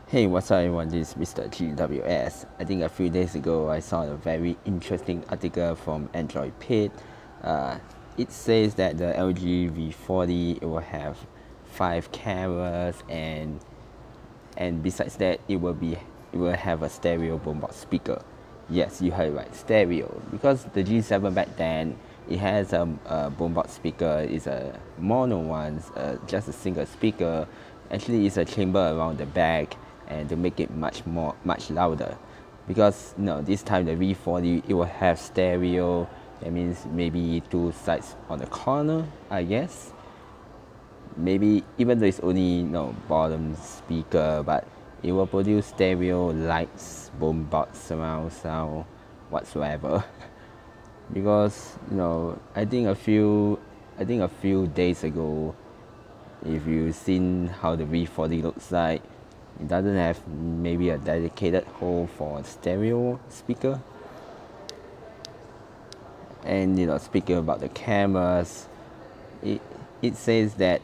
Hey, what's up everyone? This is Mr. GWS. I think a few days ago I saw a very interesting article from Android Pit. Uh, it says that the LG V40 it will have 5 cameras and besides that it will have a stereo boombox speaker. Yes, you heard right, stereo. Because the G7 back then it has a boombox speaker, it's a mono one, just a single speaker. Actually, it's a chamber around the back, and to make it much louder. Because this time the V40 it will have stereo. That means maybe two sides on the corner, I guess. Maybe even though it's only bottom speaker, but it will produce stereo lights, boombox, surround sound, whatsoever. Because I think a few days ago, if you've seen how the V40 looks like, it doesn't have maybe a dedicated hole for stereo speaker. And speaking about the cameras, it it says that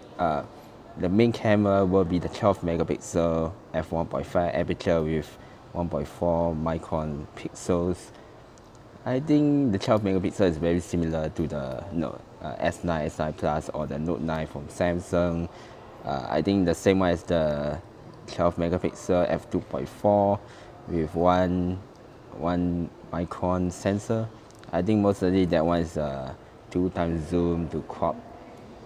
the main camera will be the 12 megapixel f1.5 aperture with 1.4 micron pixels. I think the 12 megapixel is very similar to the S9, S9 Plus or the Note 9 from Samsung. I think the same one as the 12 megapixel f2.4 with one micron sensor. I think mostly that one is 2 times zoom to crop,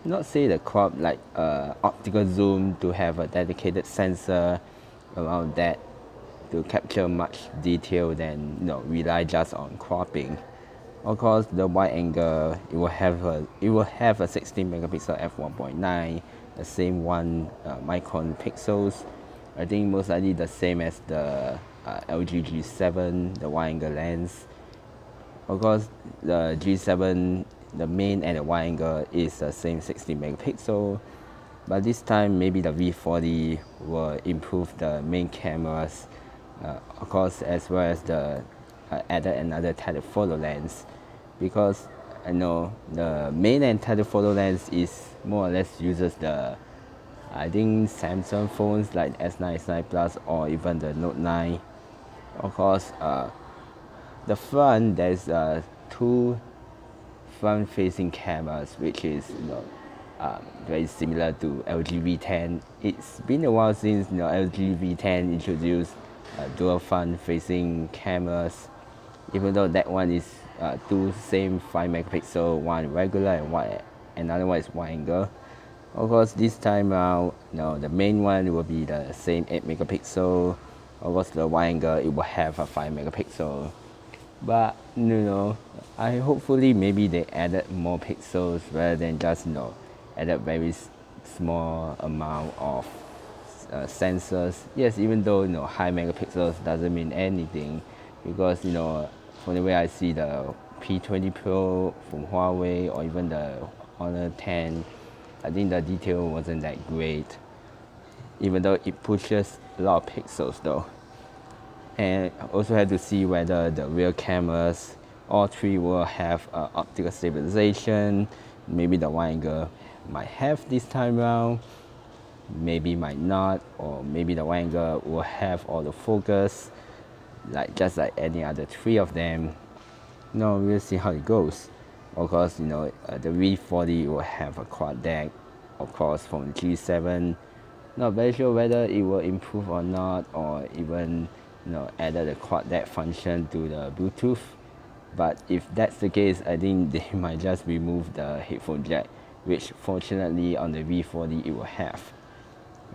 not say the crop like optical zoom to have a dedicated sensor around that to capture much detail than rely just on cropping. Of course, the wide angle it will have a 16 megapixel f1.9, the same one micron pixels. I think most likely the same as the LG G7, the wide angle lens. Of course, the G7, the main and the wide angle is the same 16 megapixel, but this time maybe the V40 will improve the main cameras, of course, as well as the added another telephoto lens, because I know the main and telephoto lens is more or less uses the I think Samsung phones like S9, S9 Plus, or even the Note 9. Of course, the front there's two front facing cameras which is very similar to LG V10. It's been a while since LG V10 introduced dual front facing cameras, even though that one is two same 5 megapixel, one regular and one another one is wide angle. Of course, this time around, the main one will be the same 8 megapixel. Of course, the wide angle it will have a 5 megapixel. But I hopefully maybe they added more pixels rather than just added very small amount of sensors. Yes, even though high megapixels doesn't mean anything, because from the way I see the P20 Pro from Huawei or even the Honor 10, I think the detail wasn't that great, even though it pushes a lot of pixels though. And also have to see whether the rear cameras, all three will have optical stabilization. Maybe the wide angle might have this time around, maybe might not, or maybe the wide angle will have all the focus, like just like any other three of them. No, we'll see how it goes. Of course, the V40 will have a quad deck, of course, from G7. Not very sure whether it will improve or not, or even added a quad deck function to the Bluetooth. But if that's the case, I think they might just remove the headphone jack, which fortunately on the V40 it will have.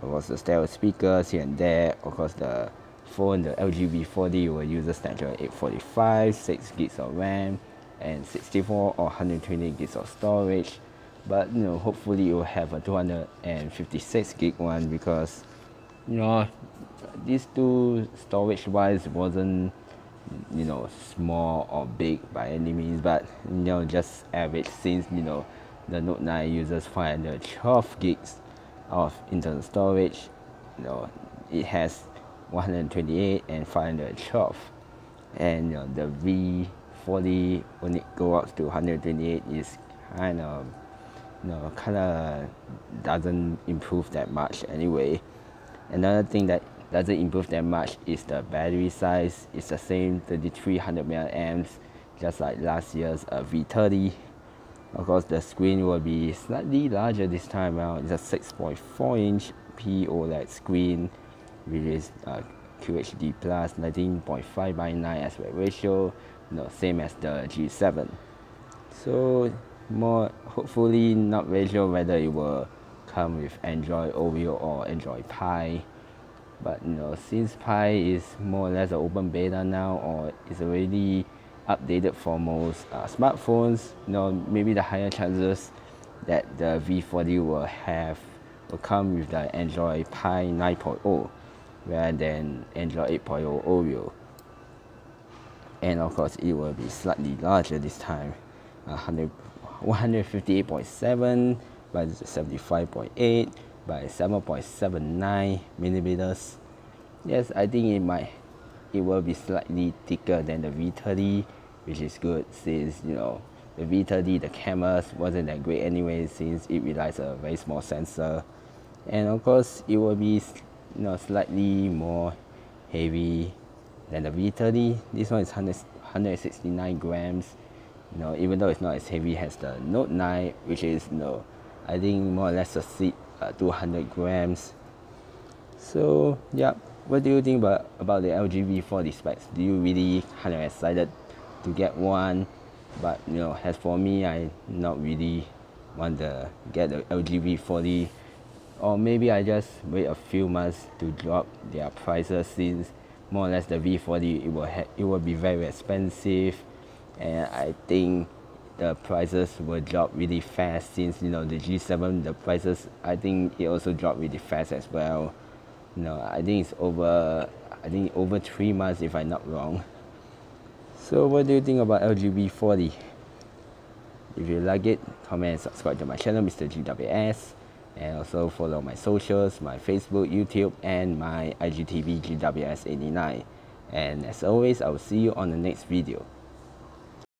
Of course, the stereo speakers here and there. Of course, the phone, the LG V40 will use a Snapdragon 845, 6 gigs of RAM, and 64 or 128 gigs of storage. But hopefully it will have a 256 gig one, because these two storage wise wasn't small or big by any means, but just average, since the Note 9 uses 512 gigs of internal storage. It has 128 and 512, and the V40 when it go up to 128 is kind of doesn't improve that much anyway. Another thing that doesn't improve that much is the battery size. It's the same 3300 mAh, just like last year's V30. Of course, the screen will be slightly larger this time around. It's a 6.4-inch POLED screen, which is QHD plus 19.5:9 aspect ratio, same as the G7. So hopefully not very sure whether it will come with Android Oreo or Android Pie. But since Pi is more or less an open beta now, or is already updated for most smartphones, maybe the higher chances that the V40 will come with the Android Pie 9.0 rather than Android 8.0 Oreo. And of course, it will be slightly larger this time, 158.7 by 75.8 by 7.79 millimeters. Yes, I think it will be slightly thicker than the V30, which is good since the V30, the cameras wasn't that great anyway, since it relies on a very small sensor. And of course, it will be slightly more heavy than the V30. This one is 169 grams. Even though it's not as heavy as the Note 9, which is I think more or less exceed 200 grams. So yeah, what do you think about the LG V40 specs? Do you really kind of excited to get one? But as for me, I not really want to get the LG V40, or maybe I just wait a few months to drop their prices, since more or less the V40 it will be very expensive, and I think the prices will drop really fast, since the G7, the prices, I think it also dropped really fast as well. I think it's over 3 months if I'm not wrong. So what do you think about LG V40? If you like it, comment and subscribe to my channel, Mr. GWS, and also follow my socials, my Facebook, YouTube, and my IGTV GWS89. And as always, I will see you on the next video.